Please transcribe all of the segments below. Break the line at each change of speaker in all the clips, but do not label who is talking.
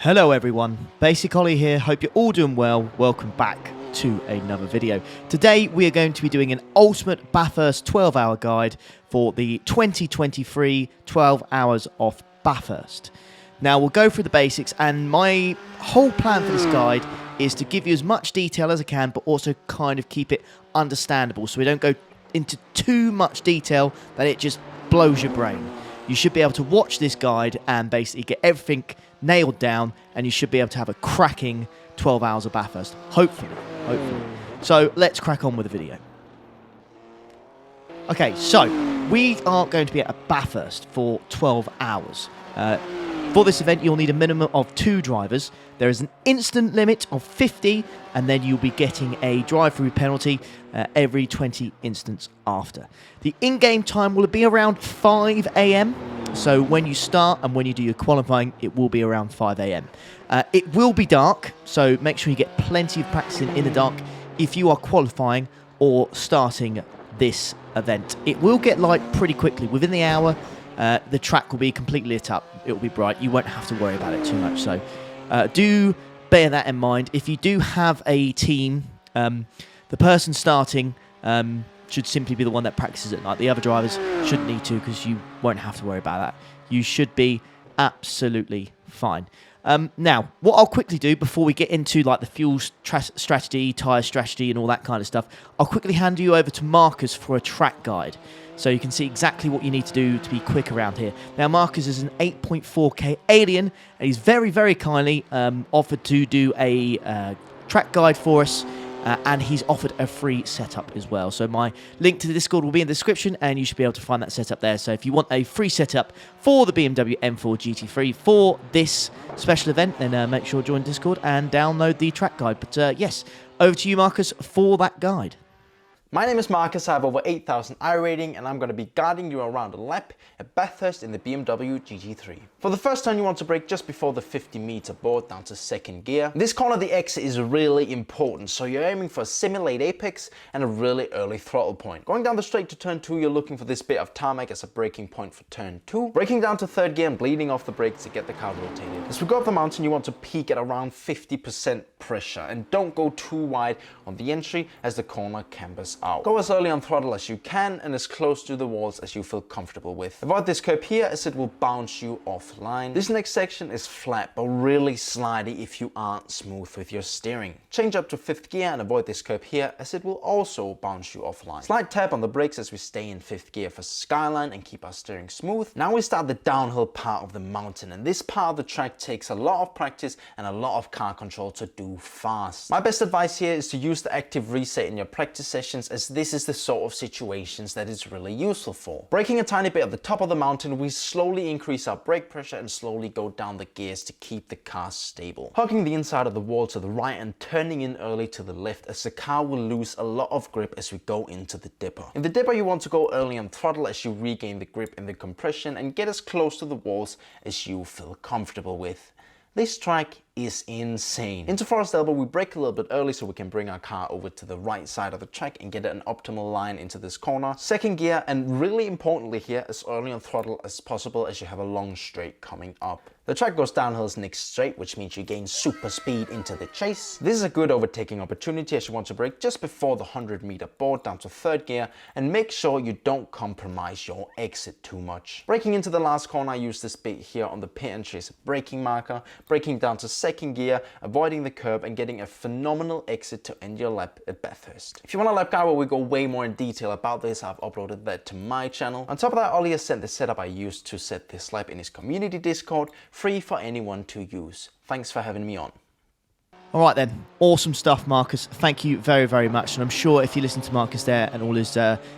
Hello everyone, Basic Ollie here, hope you're all doing well. Welcome back to another video. Today we are going to be doing an ultimate Bathurst 12-hour guide for the 2023 12 hours off Bathurst. Now we'll go through the basics, and my whole plan for this guide is to give you as much detail as I can, but also kind of keep it understandable so we don't go into too much detail that it just blows your brain. You should be able to watch this guide and basically get everything nailed down, and you should be able to have a cracking 12 hours of Bathurst, hopefully. So let's crack on with the video. Okay, so we are going to be at Bathurst for 12 hours. For this event, you'll need a minimum of 2 drivers. There is an instant limit of 50, and then you'll be getting a drive-through penalty every 20 instants after. The in-game time will be around 5 AM. So when you start and when you do your qualifying, it will be around 5 AM. It will be dark, so make sure you get plenty of practice in the dark if you are qualifying or starting this event. It will get light pretty quickly. Within the hour, the track will be completely lit up. It will be bright. You won't have to worry about it too much. So do bear that in mind. If you do have a team, the person starting should simply be the one that practices at night. The other drivers shouldn't need to, because you won't have to worry about that. You should be absolutely fine. Now, what I'll quickly do before we get into like the fuel strategy, tyre strategy and all that kind of stuff, I'll quickly hand you over to Marcus for a track guide, so you can see exactly what you need to do to be quick around here. Now, Marcus is an 8.4K alien, and he's very, very kindly offered to do a track guide for us. And he's offered a free setup as well. So my link to the Discord will be in the description, and you should be able to find that setup there. So if you want a free setup for the BMW M4 GT3 for this special event, then make sure to join Discord and download the track guide. But yes, over to you, Marcus, for that guide.
My name is Marcus, I have over 8,000 iRating, and I'm going to be guiding you around a lap at Bathurst in the BMW GT3. For the first turn, you want to brake just before the 50-meter board down to second gear. In this corner, the exit is really important, so you're aiming for a semi-late apex and a really early throttle point. Going down the straight to turn 2, you're looking for this bit of tarmac as a braking point for turn 2. Braking down to third gear and bleeding off the brakes to get the car rotated. As we go up the mountain, you want to peak at around 50% pressure, and don't go too wide on the entry as the corner cambers out. Go as early on throttle as you can and as close to the walls as you feel comfortable with. Avoid this curb here, as it will bounce you offline. This next section is flat but really slidey if you aren't smooth with your steering. Change up to 5th gear and avoid this curb here, as it will also bounce you offline. Slight tap on the brakes as we stay in 5th gear for skyline and keep our steering smooth. Now we start the downhill part of the mountain, and this part of the track takes a lot of practice and a lot of car control to do fast. My best advice here is to use the active reset in your practice sessions, as this is the sort of situations that it's really useful for. Braking a tiny bit at the top of the mountain, we slowly increase our brake pressure and slowly go down the gears to keep the car stable. Hugging the inside of the wall to the right and turning in early to the left, as the car will lose a lot of grip as we go into the dipper. In the dipper, you want to go early on throttle as you regain the grip in the compression and get as close to the walls as you feel comfortable with. This track is insane. Into Forest Elbow, we brake a little bit early so we can bring our car over to the right side of the track and get an optimal line into this corner. Second gear, and really importantly here, as early on throttle as possible as you have a long straight coming up. The track goes downhill next straight, which means you gain super speed into the chase. This is a good overtaking opportunity as you want to brake just before the 100-meter board down to third gear, and make sure you don't compromise your exit too much. Braking into the last corner, I use this bit here on the pit entry as a braking marker. Braking down to second gear, avoiding the curb and getting a phenomenal exit to end your lap at Bathurst. If you want a lap guide where we go way more in detail about this, I've uploaded that to my channel. On top of that, Ollie has sent the setup I used to set this lap in his community Discord, free for anyone to use. Thanks for having me on.
All right then, awesome stuff, Marcus. Thank you very, very much. And I'm sure if you listen to Marcus there and all his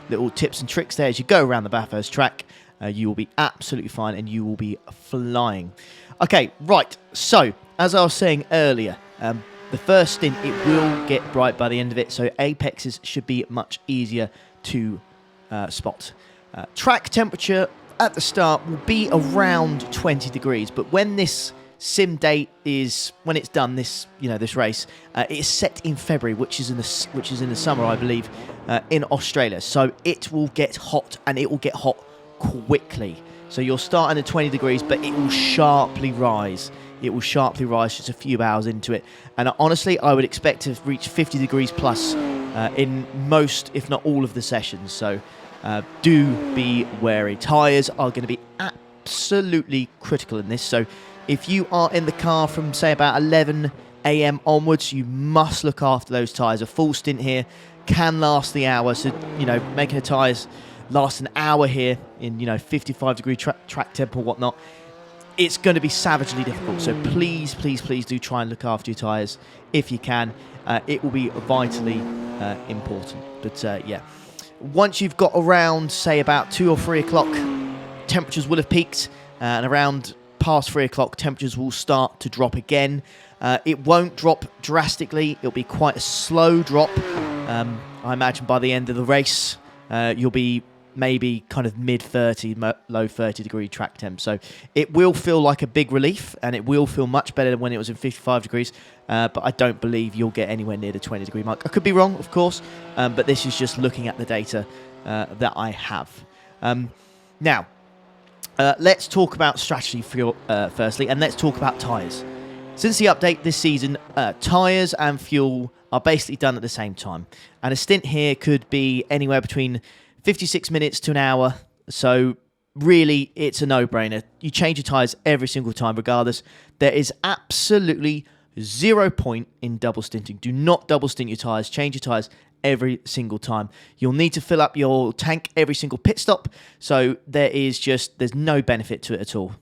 little tips and tricks there as you go around the Bathurst track, you will be absolutely fine and you will be flying. Okay, right. So, as I was saying earlier, the first stint, it will get bright by the end of it, so apexes should be much easier to spot. Track temperature at the start will be around 20 degrees, but when this sim date is, when it's done, this race, it is set in February, which is in the summer, I believe, in Australia. So it will get hot, and it will get hot quickly. So you'll start under 20 degrees, but it will sharply rise it will sharply rise just a few hours into it. And honestly, I would expect to reach 50 degrees plus in most, if not all of the sessions. So do be wary. Tyres are going to be absolutely critical in this. So if you are in the car from, say, about 11 AM onwards, you must look after those tyres. A full stint here can last the hour. So, you know, making the tyres last an hour here in, 55-degree track temp or whatnot, it's going to be savagely difficult. So please, please, please do try and look after your tyres if you can. It will be vitally important. But yeah, once you've got around, say, about 2 or 3 o'clock, temperatures will have peaked, and around past 3 o'clock, temperatures will start to drop again. It won't drop drastically. It'll be quite a slow drop. I imagine by the end of the race, you'll be maybe kind of mid-30, low 30-degree track temp. So it will feel like a big relief, and it will feel much better than when it was in 55 degrees. But I don't believe you'll get anywhere near the 20-degree mark. I could be wrong, of course, but this is just looking at the data that I have. Now, let's talk about strategy firstly, and let's talk about tyres. Since the update this season, tyres and fuel are basically done at the same time. And a stint here could be anywhere between 56 minutes to an hour. So really, it's a no-brainer. You change your tyres every single time regardless. There is absolutely 0 point in double stinting. Do not double stint your tyres. Change your tyres every single time. You'll need to fill up your tank every single pit stop. So there's no benefit to it at all.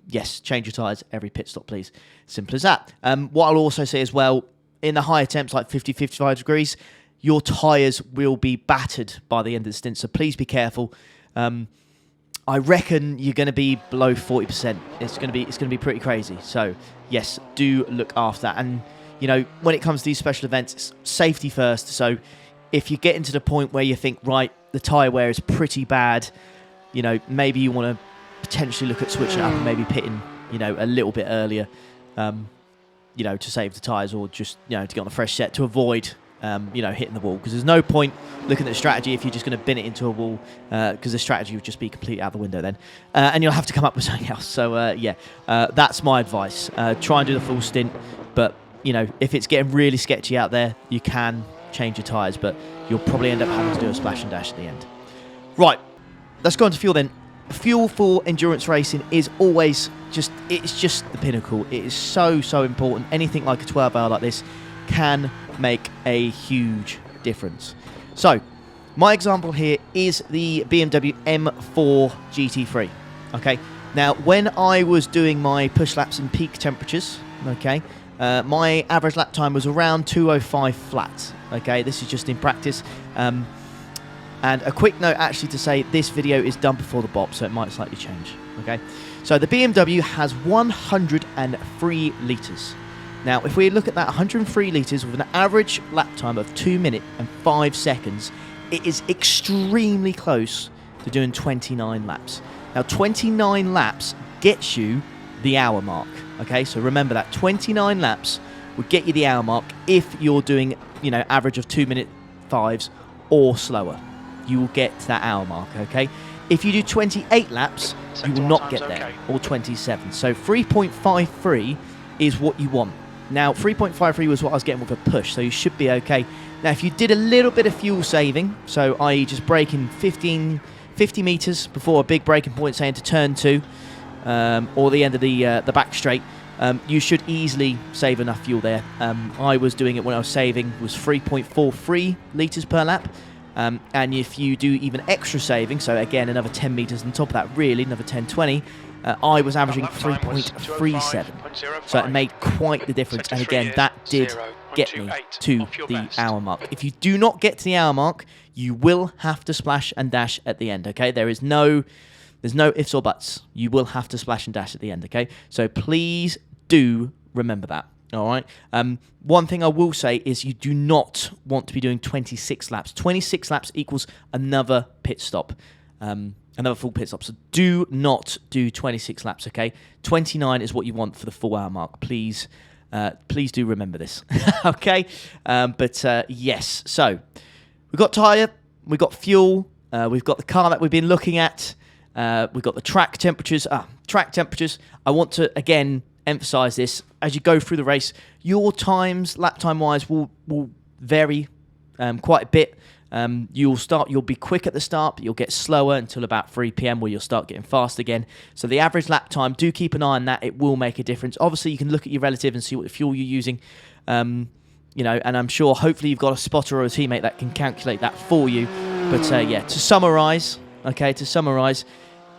Yes, change your tyres every pit stop, please. Simple as that. What I'll also say as well, in the higher temps like 50, 55 degrees, your tyres will be battered by the end of the stint. So please be careful. I reckon you're going to be below 40%. It's going to be pretty crazy. So yes, do look after that. And when it comes to these special events, it's safety first. So if you get into the point where you think, right, the tyre wear is pretty bad, maybe you want to potentially look at switching up and maybe pitting, a little bit earlier, to save the tyres, or just, to get on a fresh set to avoid, hitting the wall. Because there's no point looking at the strategy if you're just going to bin it into a wall, because the strategy would just be completely out the window then. And you'll have to come up with something else. So, yeah, that's my advice. Try and do the full stint, but if it's getting really sketchy out there, you can change your tyres, but you'll probably end up having to do a splash and dash at the end. Right, let's go on to fuel then. Fuel for endurance racing is always it's just the pinnacle. It is so, so important. Anything like a 12-hour like this can make a huge difference. So, my example here is the BMW M4 GT3. Okay, now when I was doing my push laps in peak temperatures, okay, my average lap time was around 2:05 flat. Okay, this is just in practice. And a quick note actually to say this video is done before the BOP, so it might slightly change. Okay, so the BMW has 103 litres. Now, if we look at that 103 litres with an average lap time of 2 minutes and 5 seconds, it is extremely close to doing 29 laps. Now, 29 laps gets you the hour mark. Okay, so remember that 29 laps would get you the hour mark if you're doing, average of 2 minute 5s or slower. You will get to that hour mark. Okay, if you do 28 laps, you will not get there, or 27. So 3.53 is what you want. Now 3.53 was what I was getting with a push, so you should be okay. Now if you did a little bit of fuel saving, so i.e. just braking 50 meters before a big braking point, saying to turn 2, or the end of the back straight, you should easily save enough fuel there. I was doing it when I was saving was 3.43 litres per lap. And if you do even extra saving, so again another 10 meters on top of that, really another 10-20, I was averaging 3.37, so it made quite the difference. And again, that did get me to the hour mark. If you do not get to the hour mark, you will have to splash and dash at the end. Okay, there's no ifs or buts. You will have to splash and dash at the end. Okay, so please do remember that. All right. One thing I will say is you do not want to be doing 26 laps. 26 laps equals another pit stop, another full pit stop. So do not do 26 laps. Okay. 29 is what you want for the full hour mark. Please do remember this. Okay. But yes. So we've got tyre, we've got fuel, we've got the car that we've been looking at. We've got the track temperatures. I want to again emphasize this, as you go through the race, your times, lap time wise, will vary quite a bit. You'll be quick at the start, but you'll get slower until about 3 p.m. where you'll start getting fast again. So the average lap time, do keep an eye on that. It will make a difference. Obviously, you can look at your relative and see what fuel you're using. You know, and I'm sure hopefully you've got a spotter or a teammate that can calculate that for you. But yeah, to summarise,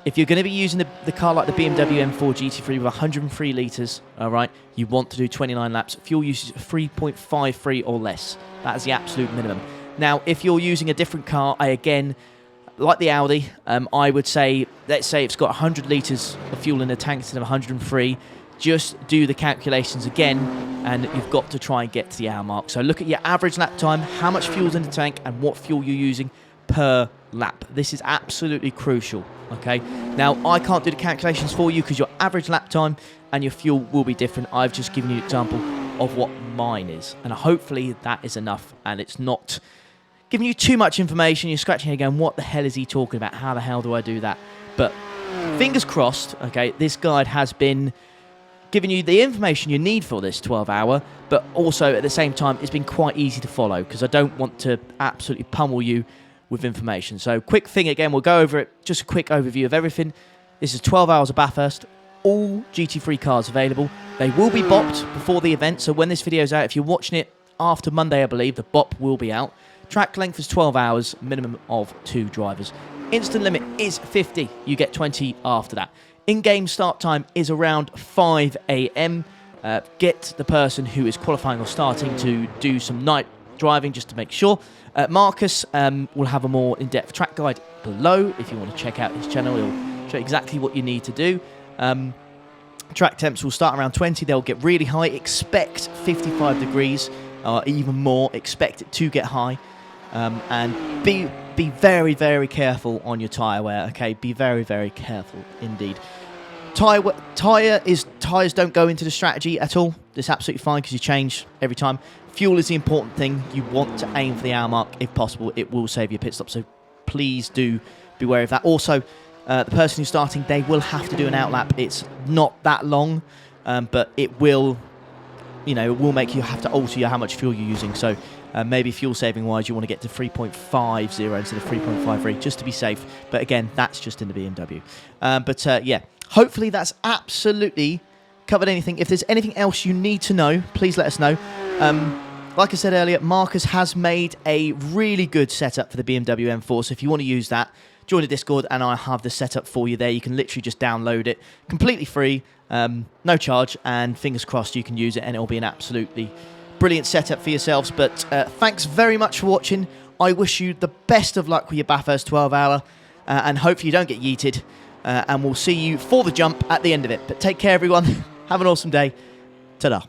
if you're going to be using the car like the BMW M4 GT3 with 103 litres, all right, you want to do 29 laps. Fuel usage of 3.53 or less. That is the absolute minimum. Now, if you're using a different car, again, like the Audi, I would say, let's say it's got 100 litres of fuel in the tank instead of 103. Just do the calculations again, and you've got to try and get to the hour mark. So look at your average lap time, how much fuel's in the tank, and what fuel you're using per lap. This is absolutely crucial, okay? Now, I can't do the calculations for you because your average lap time and your fuel will be different. I've just given you an example of what mine is, and hopefully that is enough, and it's not giving you too much information. You're scratching your head going, what the hell is he talking about? How the hell do I do that? But fingers crossed, okay, this guide has been giving you the information you need for this 12-hour, but also at the same time, it's been quite easy to follow because I don't want to absolutely pummel you with information. So quick thing again, we'll go over it, just a quick overview of everything. This is 12 hours of Bathurst, all GT3 cars available. They will be bopped before the event, so when this video's out, if you're watching it after Monday, I believe, the bop will be out. Track length is 12 hours, minimum of 2 drivers. Instant limit is 50, you get 20 after that. In-game start time is around 5 a.m. Get the person who is qualifying or starting to do some night driving just to make sure. Marcus will have a more in-depth track guide below. If you want to check out his channel, he'll show exactly what you need to do. Track temps will start around 20. They'll get really high. Expect 55 degrees or even more. Expect it to get high. And be very, very careful on your tyre wear, okay? Be very, very careful indeed. Tyres don't go into the strategy at all. It's absolutely fine because you change every time. Fuel is the important thing. You want to aim for the hour mark if possible. It will save you a pit stop, so please do be aware of that. Also, the person who's starting, they will have to do an outlap. It's not that long, but it will, you know, it will make you have to alter how much fuel you're using. So maybe fuel saving wise, you want to get to 3.50 instead of 3.53 just to be safe. But again, that's just in the BMW. Yeah, hopefully that's absolutely covered anything. If there's anything else you need to know, please let us know. Like I said earlier, Marcus has made a really good setup for the BMW M4. So if you want to use that, join the Discord and I have the setup for you there. You can literally just download it completely free, no charge, and fingers crossed you can use it and it'll be an absolutely brilliant setup for yourselves. But thanks very much for watching. I wish you the best of luck with your Bathurst 12-hour and hopefully you don't get yeeted. And we'll see you for the jump at the end of it. But take care, everyone. Have an awesome day. Ta-da.